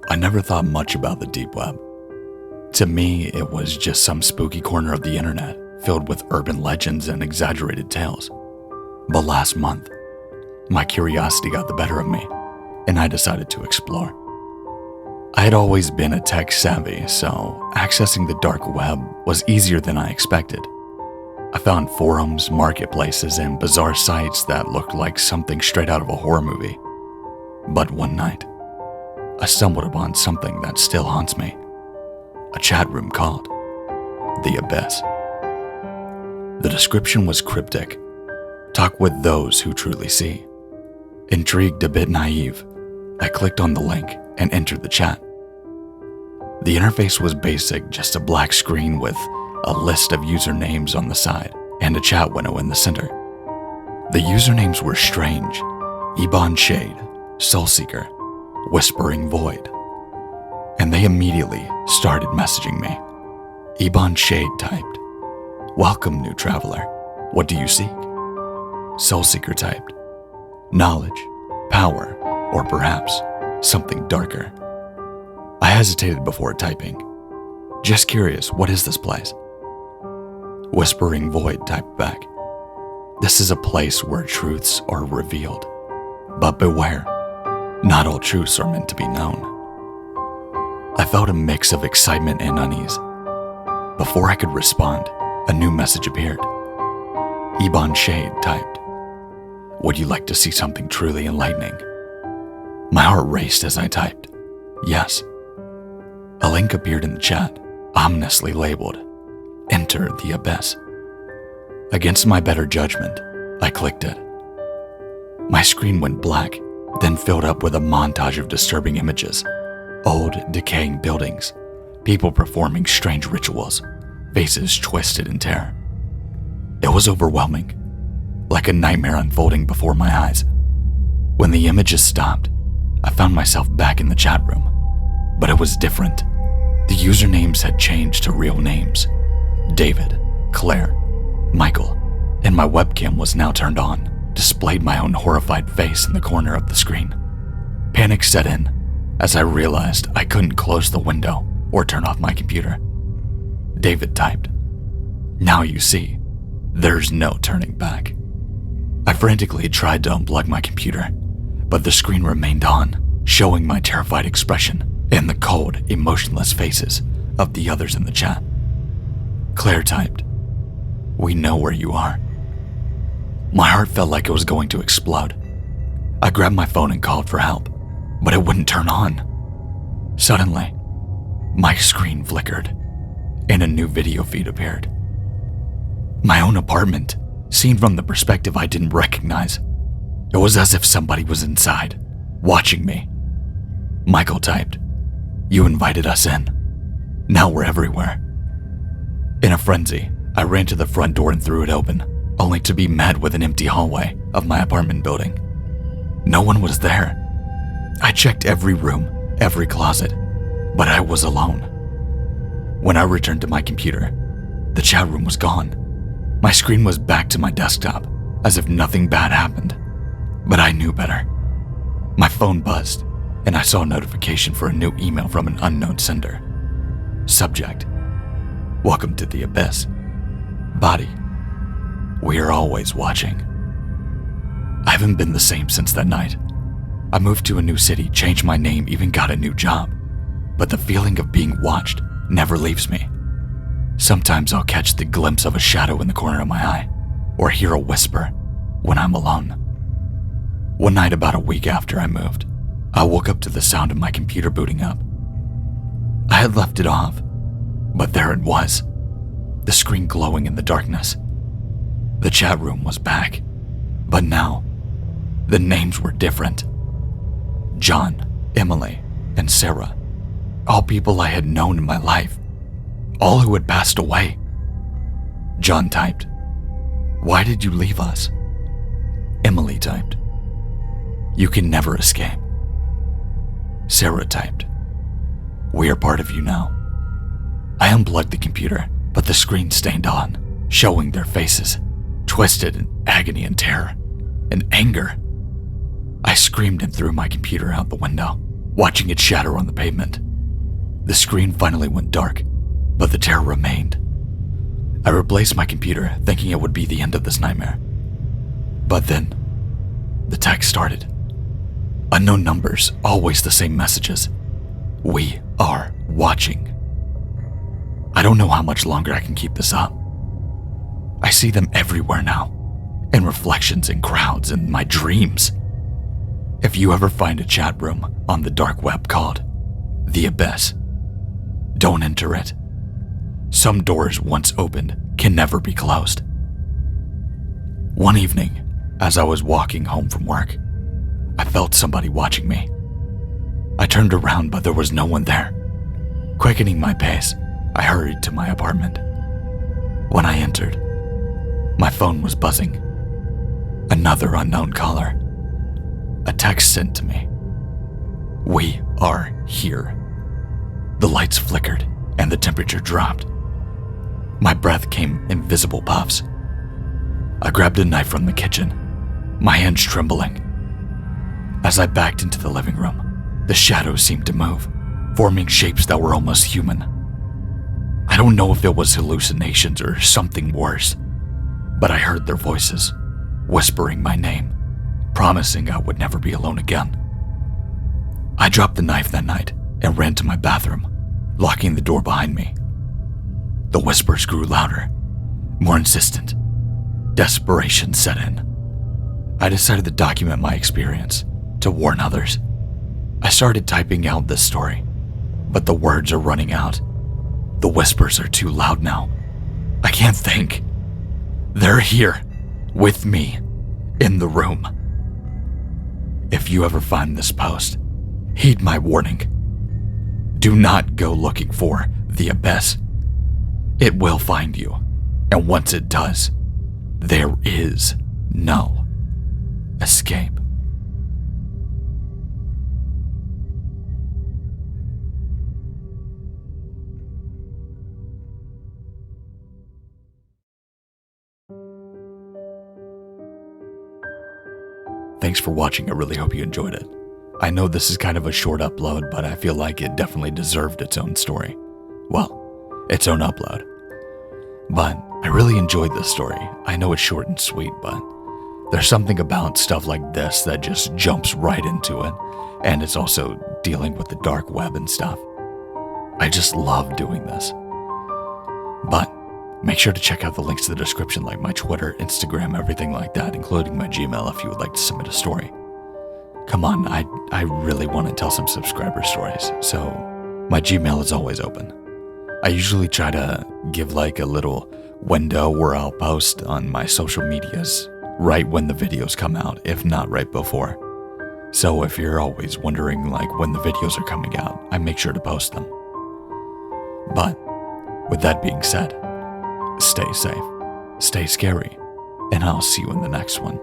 I never thought much about the deep web. To me, it was just some spooky corner of the internet filled with urban legends and exaggerated tales. But last month, my curiosity got the better of me, and I decided to explore. I had always been a tech savvy, so accessing the dark web was easier than I expected. I found forums, marketplaces, and bizarre sites that looked like something straight out of a horror movie. But one night, I stumbled upon something that still haunts me. A chat room called The Abyss. The description was cryptic. Talk with those who truly see. Intrigued, a bit naive, I clicked on the link and entered the chat. The interface was basic, just a black screen with a list of usernames on the side and a chat window in the center. The usernames were strange: Ebon Shade, Soulseeker, Whispering Void. And they immediately started messaging me. Ebon Shade typed, "Welcome, new traveler. What do you seek?" Soulseeker typed, "Knowledge, power, or perhaps something darker." I hesitated before typing. "Just curious, what is this place?" Whispering Void typed back, "This is a place where truths are revealed. But beware, not all truths are meant to be known." I felt a mix of excitement and unease. Before I could respond, a new message appeared. Ebon Shade typed, "Would you like to see something truly enlightening?" My heart raced as I typed, "Yes." A link appeared in the chat, ominously labeled, "Enter the Abyss." Against my better judgment, I clicked it. My screen went black, then filled up with a montage of disturbing images. Old, decaying buildings, people performing strange rituals, faces twisted in terror. It was overwhelming, like a nightmare unfolding before my eyes. When the images stopped, I found myself back in the chat room, but it was different. The usernames had changed to real names: David, Claire, Michael, and my webcam was now turned on, displayed my own horrified face in the corner of the screen. Panic set in as I realized I couldn't close the window or turn off my computer. David typed, "Now you see, there's no turning back." I frantically tried to unplug my computer, but the screen remained on, showing my terrified expression and the cold, emotionless faces of the others in the chat. Claire typed, "We know where you are." My heart felt like it was going to explode. I grabbed my phone and called for help, but it wouldn't turn on. Suddenly, my screen flickered, and a new video feed appeared. My own apartment, seen from the perspective I didn't recognize. It was as if somebody was inside, watching me. Michael typed, "You invited us in. Now we're everywhere." In a frenzy, I ran to the front door and threw it open, only to be met with an empty hallway of my apartment building. No one was there. I checked every room, every closet, but I was alone. When I returned to my computer, the chat room was gone. My screen was back to my desktop, as if nothing bad happened. But I knew better. My phone buzzed, and I saw a notification for a new email from an unknown sender. Subject: "Welcome to the Abyss." Body: "We are always watching." I haven't been the same since that night. I moved to a new city, changed my name, even got a new job. But the feeling of being watched never leaves me. Sometimes I'll catch the glimpse of a shadow in the corner of my eye, or hear a whisper when I'm alone. One night about a week after I moved, I woke up to the sound of my computer booting up. I had left it off, but there it was, the screen glowing in the darkness. The chat room was back, but now, the names were different. John, Emily, and Sarah, all people I had known in my life, all who had passed away. John typed, "Why did you leave us?" Emily typed, "You can never escape." Sarah typed, "We are part of you now." I unplugged the computer, but the screen stayed on, showing their faces, twisted in agony and terror and anger. I screamed and threw my computer out the window. watching it shatter on the pavement. The screen finally went dark, but the terror remained. I replaced my computer, thinking it would be the end of this nightmare. But then, the text started. Unknown numbers, always the same messages. We are watching. I don't know how much longer I can keep this up. I see them everywhere now, in reflections in crowds in my dreams. If you ever find a chat room on the dark web called The Abyss, don't enter it. Some doors once opened can never be closed. One evening, as I was walking home from work, I felt somebody watching me. I turned around, but there was no one there. Quickening my pace, I hurried to my apartment. When I entered, my phone was buzzing. Another unknown caller. A text sent to me. We are here. The lights flickered and the temperature dropped. My breath came in visible puffs. I grabbed a knife from the kitchen, my hands trembling. As I backed into the living room, the shadows seemed to move, forming shapes that were almost human. I don't know if it was hallucinations or something worse, but I heard their voices, whispering my name, promising I would never be alone again. I dropped the knife that night and ran to my bathroom, locking the door behind me. The whispers grew louder, more insistent. Desperation set in. I decided to document my experience, to warn others. I started typing out this story, but the words are running out. The whispers are too loud now. I can't think. They're here, with me, in the room. If you ever find this post, heed my warning. Do not go looking for the abyss. It will find you, and once it does, there is no escape. Thanks for watching. I really hope you enjoyed it. I know this is kind of a short upload, but I feel like it definitely deserved its own story. Well, its own upload. But I really enjoyed this story. I know it's short and sweet, but there's something about stuff like this that just jumps right into it. And it's also dealing with the dark web and stuff. I just love doing this. But make sure to check out the links to the description, like my Twitter, Instagram, everything like that, including my Gmail if you would like to submit a story. Come on, I really want to tell some subscriber stories, so my Gmail is always open. I usually try to give like a little window where I'll post on my social medias right when the videos come out, if not right before. So if you're always wondering like when the videos are coming out, I make sure to post them. But with that being said, stay safe, stay scary, and I'll see you in the next one.